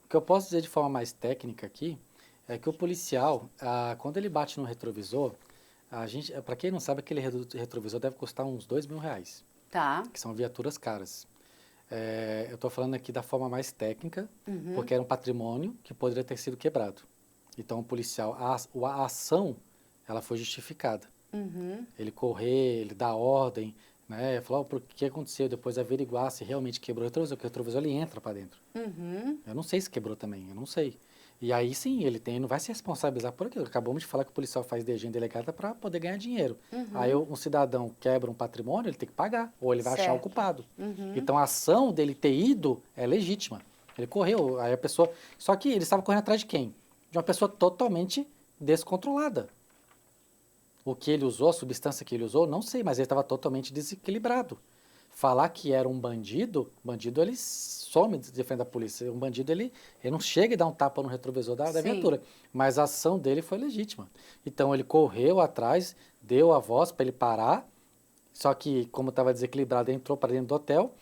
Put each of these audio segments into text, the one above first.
O que eu posso dizer de forma mais técnica aqui é que o policial, quando ele bate no retrovisor, para quem não sabe, aquele retrovisor deve custar uns R$ 2.000, Tá. que são viaturas caras. Eu estou falando aqui da forma mais técnica, Uhum. porque era um patrimônio que poderia ter sido quebrado. Então, o policial, a ação, ela foi justificada. Uhum. Ele correr, ele dar ordem, né? Falar por que aconteceu, depois averiguar se realmente quebrou o retrovisor, porque o retrovisor ele entra para dentro. Uhum. Eu não sei se quebrou também, eu não sei. E aí sim, não vai se responsabilizar por aquilo. Acabamos de falar que o policial faz DG em delegada para poder ganhar dinheiro. Aí Uhum. um cidadão quebra um patrimônio, ele tem que pagar, ou ele vai achar o Certo. culpado. Uhum. Então a ação dele ter ido é legítima. Ele correu, aí a pessoa. Só que ele estava correndo atrás de quem? De uma pessoa totalmente descontrolada. O que ele usou, a substância que ele usou, não sei, mas ele estava totalmente desequilibrado. Falar que era um bandido ele some de frente da polícia. Um bandido ele não chega e dá um tapa no retrovisor da Sim. viatura. Mas a ação dele foi legítima. Então ele correu atrás, deu a voz para ele parar, só que, como estava desequilibrado, ele entrou para dentro do hotel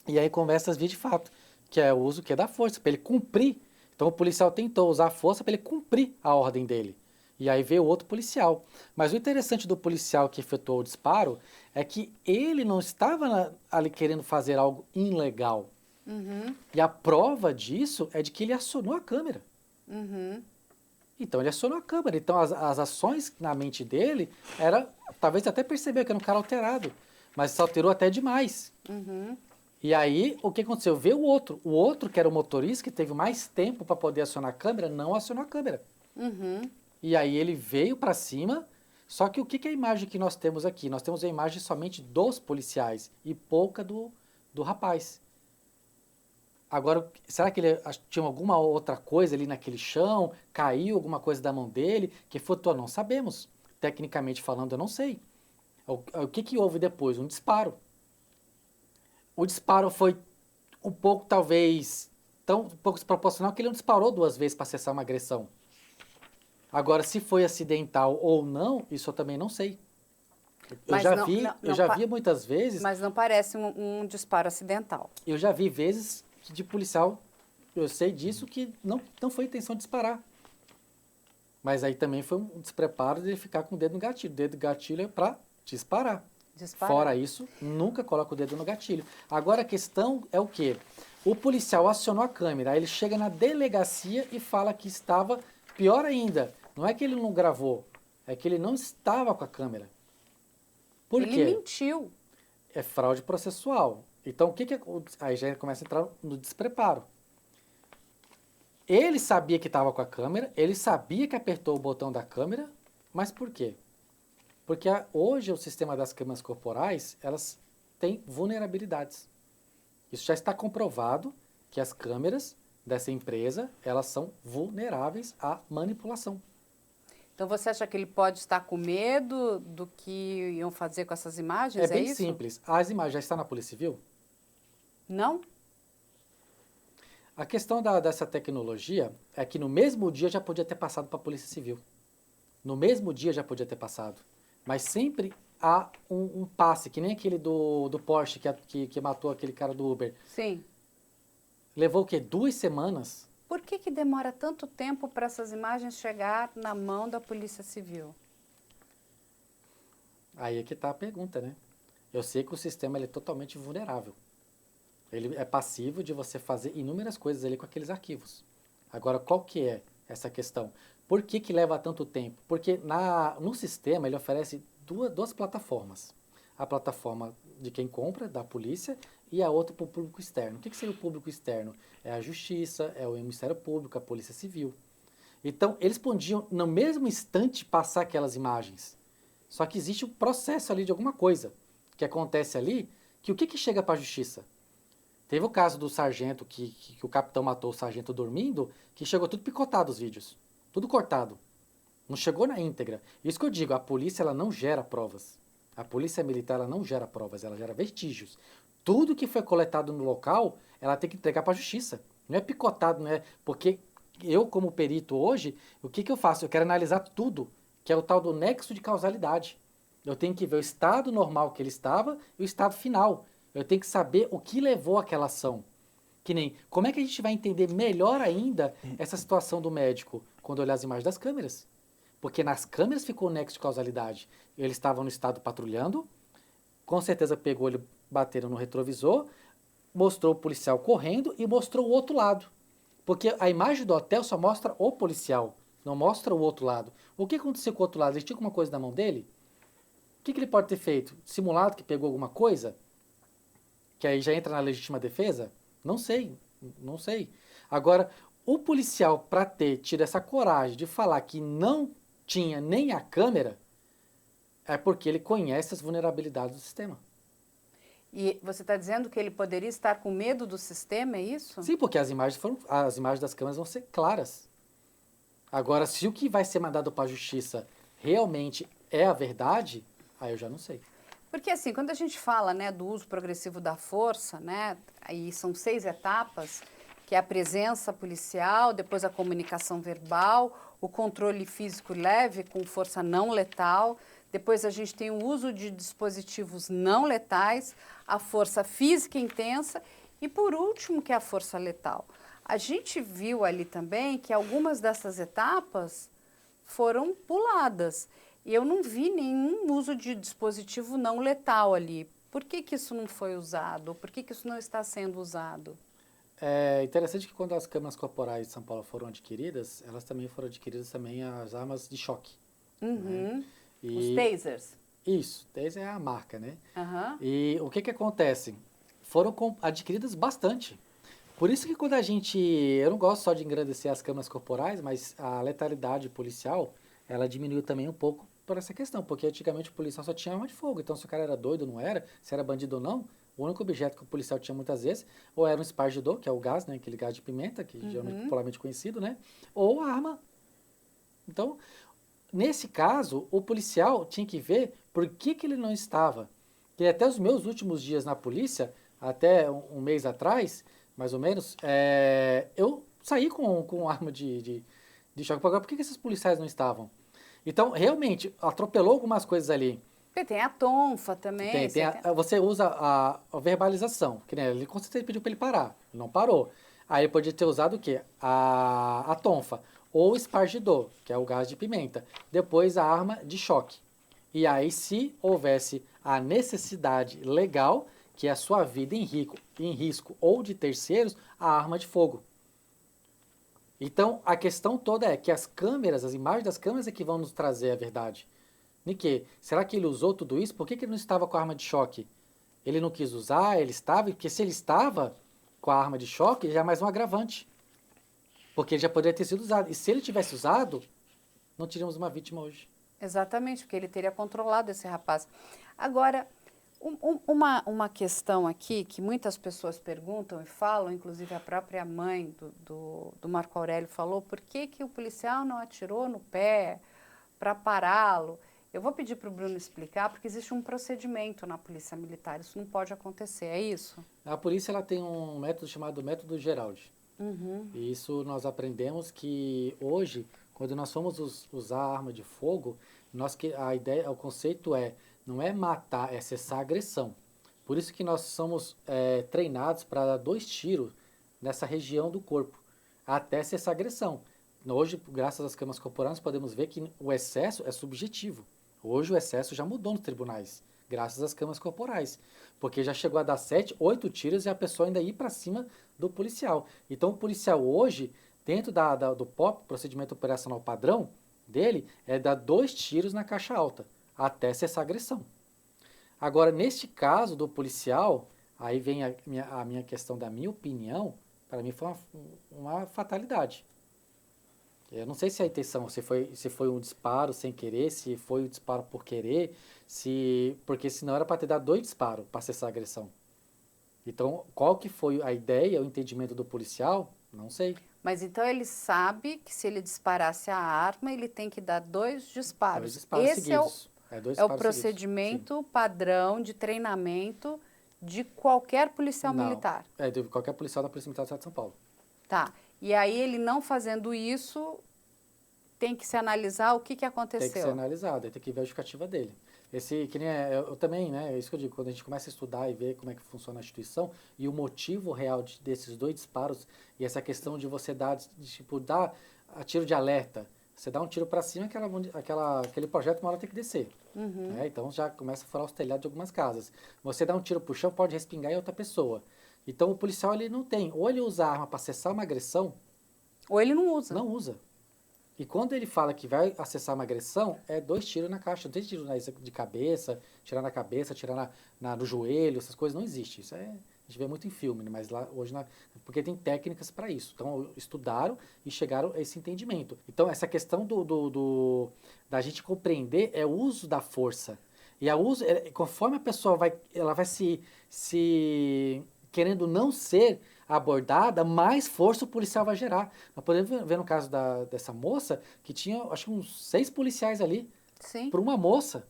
e aí conversas vi de fato, que é o uso que é da força, para ele cumprir. Então o policial tentou usar a força para ele cumprir a ordem dele. E aí veio outro policial. Mas o interessante do policial que efetuou o disparo é que ele não estava ali querendo fazer algo ilegal. Uhum. E a prova disso é de que ele acionou a câmera. Uhum. Então ele acionou a câmera. Então as ações na mente dele era, talvez até percebeu que era um cara alterado, mas se alterou até demais. Uhum. E aí, o que aconteceu? Veio o outro. O outro, que era o motorista, que teve mais tempo para poder acionar a câmera, não acionou a câmera. Uhum. E aí ele veio para cima. Só que o que é a imagem que nós temos aqui? Nós temos a imagem somente dos policiais e pouca do rapaz. Agora, será que ele tinha alguma outra coisa ali naquele chão? Caiu alguma coisa da mão dele? Que flutuou? Não sabemos. Tecnicamente falando, eu não sei. O que houve depois? Um disparo. O disparo foi um pouco, talvez, tão um pouco desproporcional que ele não disparou duas vezes para cessar uma agressão. Agora, se foi acidental ou não, isso eu também não sei. Eu Mas já não, vi, não, eu não, já vi muitas vezes, mas não parece um disparo acidental. eu já vi vezes que de policial, eu sei disso, que não foi intenção de disparar. Mas aí também foi um despreparo de ele ficar com o dedo no gatilho. O dedo no gatilho é para disparar. Disparar. Fora isso, nunca coloca o dedo no gatilho. Agora a questão é o quê? O policial acionou a câmera, aí ele chega na delegacia e fala que estava, pior ainda, não é que ele não gravou, é que ele não estava com a câmera. Por Ele quê? mentiu. É fraude processual. Então, aí já começa a entrar no despreparo. Ele sabia que estava com a câmera, ele sabia que apertou o botão da câmera, mas por quê? Porque hoje o sistema das câmeras corporais, elas têm vulnerabilidades. Isso já está comprovado que as câmeras dessa empresa, elas são vulneráveis à manipulação. Então você acha que ele pode estar com medo do que iam fazer com essas É imagens? É bem isso? simples. As imagens já estão na Polícia Civil? Não? A questão dessa tecnologia é que no mesmo dia já podia ter passado para a Polícia Civil. No mesmo dia já podia ter passado. Mas sempre há um passe, que nem aquele do Porsche que matou aquele cara do Uber. Sim. Levou o quê? 2 semanas? Por que demora tanto tempo para essas imagens chegar na mão da Polícia Civil? Aí é que está a pergunta, né? Eu sei que o sistema ele é totalmente vulnerável. Ele é passivo de você fazer inúmeras coisas ali com aqueles arquivos. Agora, qual que é essa questão? Por que leva tanto tempo? Porque no sistema ele oferece duas plataformas. A plataforma de quem compra, da polícia, e a outra para o público externo. O que seria o público externo? É a Justiça, é o Ministério Público, a Polícia Civil. Então, eles podiam, no mesmo instante, passar aquelas imagens. Só que existe um processo ali de alguma coisa que acontece ali, que o que chega para a Justiça? Teve o caso do sargento, que o capitão matou o sargento dormindo, que chegou tudo picotado os vídeos. Tudo cortado. Não chegou na íntegra. Isso que eu digo, a polícia ela não gera provas. A polícia militar ela não gera provas, ela gera vestígios. Tudo que foi coletado no local, ela tem que entregar para a justiça. Não é picotado, não é... Porque eu, como perito hoje, o que eu faço? Eu quero analisar tudo, que é o tal do nexo de causalidade. Eu tenho que ver o estado normal que ele estava e o estado final. Eu tenho que saber o que levou àquela ação. Que nem, como é que a gente vai entender melhor ainda essa situação do médico quando olhar as imagens das câmeras? Porque nas câmeras ficou o nexo de causalidade. Eles estavam no estado patrulhando, com certeza pegou ele, bateram no retrovisor, mostrou o policial correndo e mostrou o outro lado. Porque a imagem do hotel só mostra o policial, não mostra o outro lado. O que aconteceu com o outro lado? Ele tinha alguma coisa na mão dele? O que ele pode ter feito? Simulado que pegou alguma coisa? Que aí já entra na legítima defesa? Não sei, não sei. Agora, o policial, para ter tido essa coragem de falar que não tinha nem a câmera, é porque ele conhece as vulnerabilidades do sistema. E você está dizendo que ele poderia estar com medo do sistema, é isso? Sim, porque as imagens das câmeras vão ser claras. Agora, se o que vai ser mandado para a justiça realmente é a verdade, aí eu já não sei. Porque assim, quando a gente fala, né, do uso progressivo da força, né, aí são 6 etapas, que é a presença policial, depois a comunicação verbal, o controle físico leve com força não letal, depois a gente tem o uso de dispositivos não letais, a força física intensa e por último que é a força letal. A gente viu ali também que algumas dessas etapas foram puladas. E eu não vi nenhum uso de dispositivo não letal ali. Por que que isso não foi usado? Por que que isso não está sendo usado? É interessante que quando as câmeras corporais de São Paulo foram adquiridas, elas também foram adquiridas também as armas de choque. Uhum. E Os tasers. isso, taser é a marca, né? Aham. E o que que acontece? Foram adquiridas bastante. Por isso que quando eu não gosto só de engrandecer as câmeras corporais, mas a letalidade policial, ela diminuiu também um pouco por essa questão, porque antigamente o policial só tinha arma de fogo, então se o cara era doido ou não era, se era bandido ou não, o único objeto que o policial tinha muitas vezes, ou era um espargidor, que é o gás, né, aquele gás de pimenta, que geralmente é popularmente conhecido, né, ou a arma. Então, nesse caso, o policial tinha que ver por que que ele não estava. E até os meus últimos dias na polícia, até um mês atrás, mais ou menos, eu saí com arma de choque. Agora, por que que esses policiais não estavam? Então, realmente, atropelou algumas coisas ali. Porque tem a tonfa também. Você usa a verbalização, que né, ele com certeza pediu para ele parar, ele não parou. Aí ele podia ter usado o quê? A tonfa, ou o espargidor, que é o gás de pimenta. Depois a arma de choque. E aí, se houvesse a necessidade legal, que é a sua vida em risco ou de terceiros, a arma de fogo. Então, a questão toda é que as câmeras, as imagens das câmeras é que vão nos trazer a verdade. Nique, será que ele usou tudo isso? Por que que ele não estava com a arma de choque? Ele não quis usar, ele estava, porque se ele estava com a arma de choque, já é mais um agravante. Porque ele já poderia ter sido usado. E se ele tivesse usado, não teríamos uma vítima hoje. Exatamente, porque ele teria controlado esse rapaz. Agora, uma questão aqui que muitas pessoas perguntam e falam, inclusive a própria mãe do Marco Aurélio falou, por que que o policial não atirou no pé para pará-lo? Eu vou pedir para o Bruno explicar, porque existe um procedimento na Polícia Militar, isso não pode acontecer, é isso? A polícia ela tem um método chamado método Geraldi. E isso nós aprendemos que hoje, quando nós formos usar a arma de fogo, a ideia, o conceito não é matar, é cessar a agressão. Por isso que nós somos treinados para dar 2 tiros nessa região do corpo, até cessar a agressão. Hoje, graças às câmaras corporais, nós podemos ver que o excesso é subjetivo. Hoje o excesso já mudou nos tribunais, graças às câmaras corporais. Porque já chegou a dar 7, 8 tiros e a pessoa ainda ir para cima do policial. Então o policial hoje, dentro do POP, procedimento operacional padrão dele, é dar 2 tiros na caixa alta, até cessar a agressão. Agora, neste caso do policial, aí vem a minha questão da minha opinião, para mim foi uma fatalidade. Eu não sei se a intenção, se foi um disparo sem querer, se foi um disparo por querer, porque senão era para ter dado 2 disparos para cessar a agressão. Então, qual que foi a ideia, o entendimento do policial? Não sei. Mas então ele sabe que se ele disparasse a arma, ele tem que dar 2 disparos. 2 disparos Esse seguidos. é o procedimento padrão de treinamento de qualquer policial militar. De qualquer policial da Polícia Militar do Estado de São Paulo. Tá. E aí ele não fazendo isso, tem que se analisar o que aconteceu. Tem que ser analisado, tem que ver a justificativa dele. Que nem eu também, né? É isso que eu digo, quando a gente começa a estudar e ver como é que funciona a instituição e o motivo real desses dois disparos e essa questão de você dar a tiro de alerta. Você dá um tiro para cima, aquele projeto uma hora tem que descer. Né? Então já começa a furar os telhados de algumas casas. Você dá um tiro pro chão, pode respingar em outra pessoa. Então o policial ele não tem, ou ele usa a arma para cessar uma agressão, Ou ele não usa. não usa. E quando ele fala que vai acessar uma agressão, é 2 tiros na caixa. Não tem tiro de cabeça, tirar na cabeça, tirar no joelho, essas coisas não existe. Isso a gente vê muito em filme, né? Mas lá hoje, porque tem técnicas para isso. Então, estudaram e chegaram a esse entendimento. Então, essa questão da gente compreender é o uso da força. E conforme a pessoa ela vai se querendo não ser abordada, mais força o policial vai gerar. Nós podemos ver no caso dessa moça, que tinha, acho que uns 6 policiais ali, Sim. por uma moça.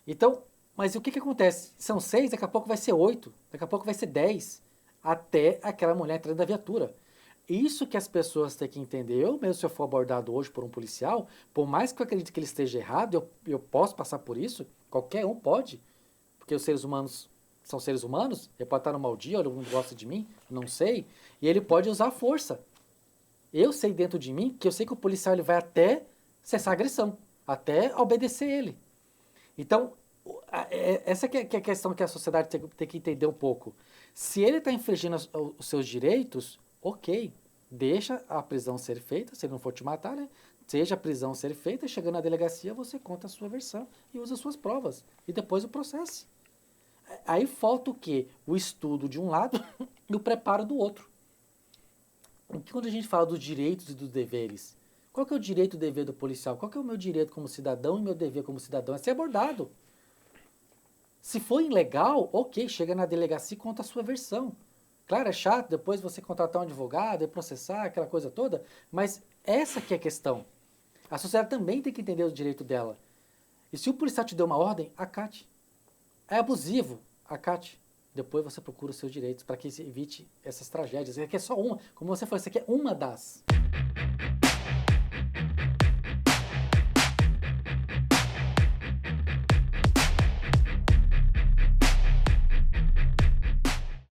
Então, mas o que acontece? São 6, daqui a pouco vai ser 8, daqui a pouco vai ser 10, até aquela mulher entrar da viatura. Isso que as pessoas têm que entender. Eu mesmo, se eu for abordado hoje por um policial, por mais que eu acredite que ele esteja errado, eu posso passar por isso, qualquer um pode, porque os seres humanos são seres humanos, ele pode estar no mau dia, ele não gosta de mim, não sei, e ele pode usar força. Eu sei dentro de mim que eu sei que o policial ele vai até cessar a agressão, até obedecer ele. Então, essa que é a questão que a sociedade tem que entender um pouco. Se ele está infringindo os seus direitos, ok, deixa a prisão ser feita, se ele não for te matar, né? Seja a prisão ser feita, chegando na delegacia, você conta a sua versão e usa suas provas, e depois o processo. Aí falta o quê? O estudo de um lado e o preparo do outro. Quando a gente fala dos direitos e dos deveres, qual que é o direito e o dever do policial? Qual que é o meu direito como cidadão e o meu dever como cidadão? É ser abordado. Se for ilegal, ok, chega na delegacia e conta a sua versão. Claro, é chato depois você contratar um advogado e processar, aquela coisa toda, mas essa que é a questão. A sociedade também tem que entender o direito dela. E se o policial te deu uma ordem, acate. É abusivo, acate. Depois você procura os seus direitos para que se evite essas tragédias. Isso aqui é só uma. Como você falou, isso aqui é uma das.